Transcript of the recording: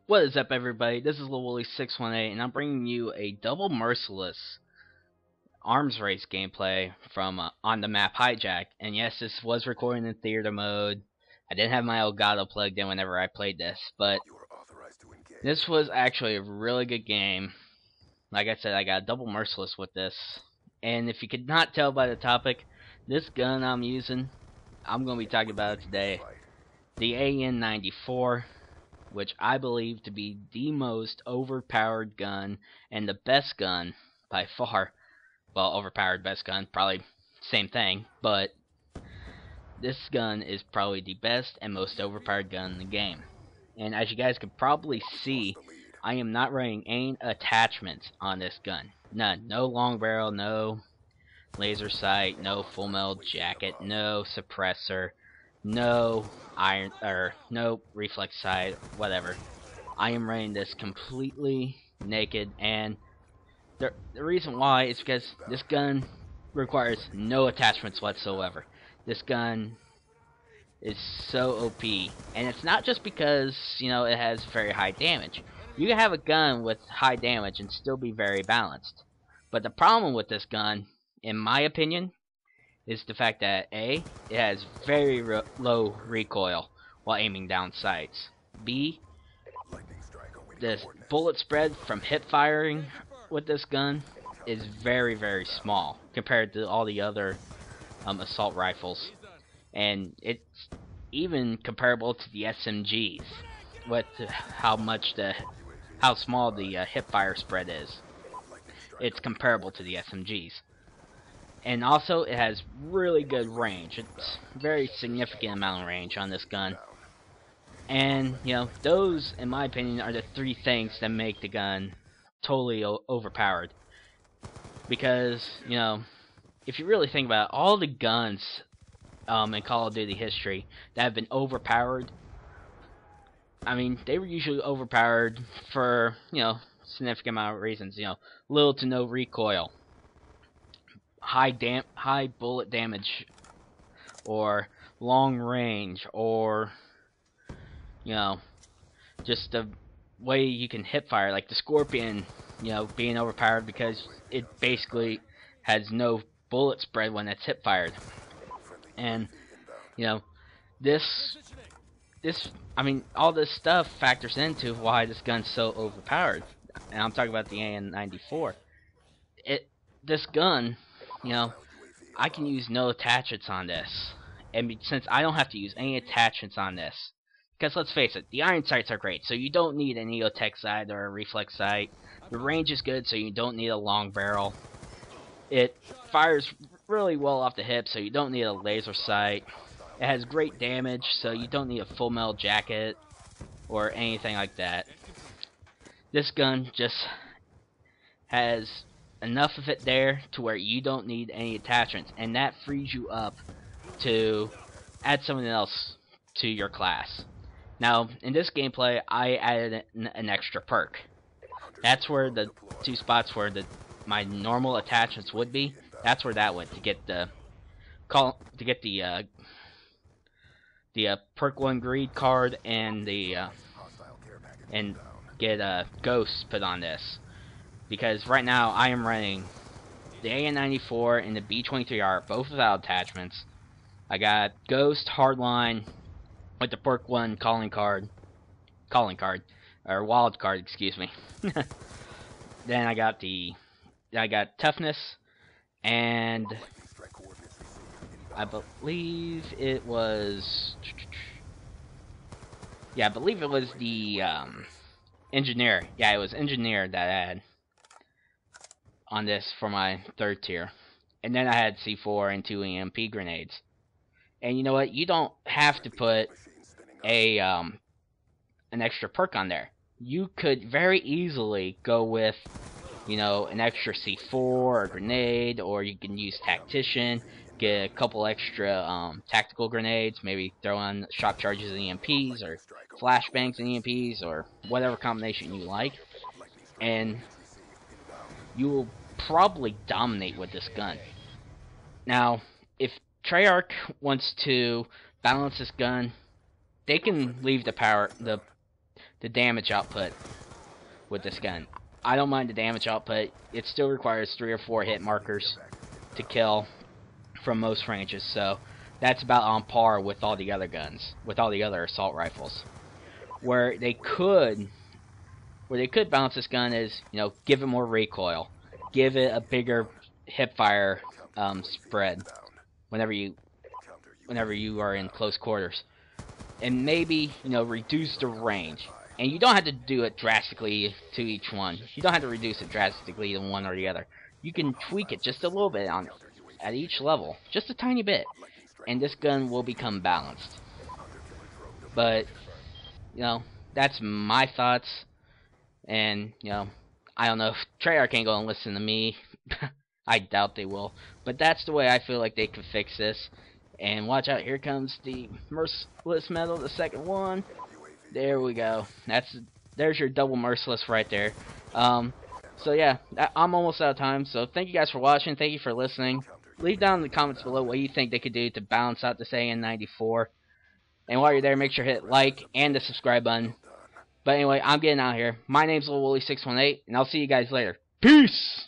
What is up, everybody? This is LilWilly618, and I'm bringing you a double Merciless arms race gameplay from on the map Hijack. And yes, this was recorded in theater mode. I didn't have my Elgato plugged in whenever I played this, but this was actually a really good game. Like I said, I got a double Merciless with this. And if you could not tell by the topic, this gun I'm using, I'm going to be talking about it today. The AN-94. Which I believe to be the most overpowered gun and the best gun by far. Well, overpowered best gun, probably same thing, but this gun is probably the best and most overpowered gun in the game. And as you guys can probably see, I am not running any attachments on this gun. None. No long barrel, no laser sight, no full metal jacket, no suppressor, no iron or no reflex sight, whatever. I am running this completely naked, and the reason why is because this gun requires no attachments whatsoever. This gun is so OP, and it's not just because, you know, it has very high damage. You can have a gun with high damage and still be very balanced. But the problem with this gun, in my opinion, is the fact that A, it has very low recoil while aiming down sights. B, the bullet spread from hip firing with this gun is very, very small compared to all the other assault rifles. And it's even comparable to the SMGs with how small the hip fire spread is. It's comparable to the SMGs. And also, it has really good range. It's very significant amount of range on this gun. And, you know, those, in my opinion, are the three things that make the gun totally overpowered. Because, you know, if you really think about it, all the guns in Call of Duty history that have been overpowered, I mean, they were usually overpowered for, you know, significant amount of reasons. You know, little to no recoil, high bullet damage, or long range, or, you know, just the way you can hip fire, like the Scorpion, you know, being overpowered because it basically has no bullet spread when it's hip fired. And, you know, I mean, all this stuff factors into why this gun's so overpowered. And I'm talking about the AN-94. This gun, you know, I can use no attachments on this. And since I don't have to use any attachments on this, because let's face it, the iron sights are great, so you don't need an EOTech sight or a reflex sight. The range is good, so you don't need a long barrel. It fires really well off the hip, so you don't need a laser sight. It has great damage, so you don't need a full metal jacket or anything like that. This gun just has enough of it there to where you don't need any attachments, and that frees you up to add something else to your class. Now, in this gameplay, I added an extra perk. That's where the two spots where my normal attachments would be. That's where that went to get the perk 1 greed card and get a ghost put on this. Because right now I am running the AN-94 and the B-23R, both without attachments. I got Ghost, Hardline, with the perk 1 calling card, or wild card, excuse me. Then I got Toughness, and I believe it was, yeah, I believe it was the Engineer. Yeah, it was Engineer that I had on this for my third tier. And then I had C4 and 2 EMP grenades. And you know what? You don't have to put an extra perk on there. You could very easily go with, you know, an extra C4 or grenade, or you can use Tactician, get a couple extra tactical grenades, maybe throw on shock charges and EMPs, or flashbangs and EMPs, or whatever combination you like, and you will probably dominate with this gun. Now, if Treyarch wants to balance this gun, they can leave the the damage output with this gun. I don't mind the damage output. It still requires 3 or 4 hit markers to kill from most ranges, so that's about on par with all the other guns, with all the other assault rifles. Where they could balance this gun is, you know, give it more recoil, give it a bigger hipfire spread whenever you are in close quarters, and maybe, you know, reduce the range. And you don't have to do it drastically to each one. You don't have to reduce it drastically to one or the other. You can tweak it just a little bit at each level, just a tiny bit, and this gun will become balanced. But, you know, that's my thoughts, and, you know, I don't know if Treyarch ain't gonna listen to me. I doubt they will, but that's the way I feel like they could fix this. And watch out, here comes the Merciless medal, the second one. There we go. There's your double Merciless right there. So yeah, I'm almost out of time. So thank you guys for watching. Thank you for listening. Leave down in the comments below what you think they could do to balance out this AN-94. And while you're there, make sure to hit like and the subscribe button. But anyway, I'm getting out of here. My name's LilWooly618, and I'll see you guys later. Peace!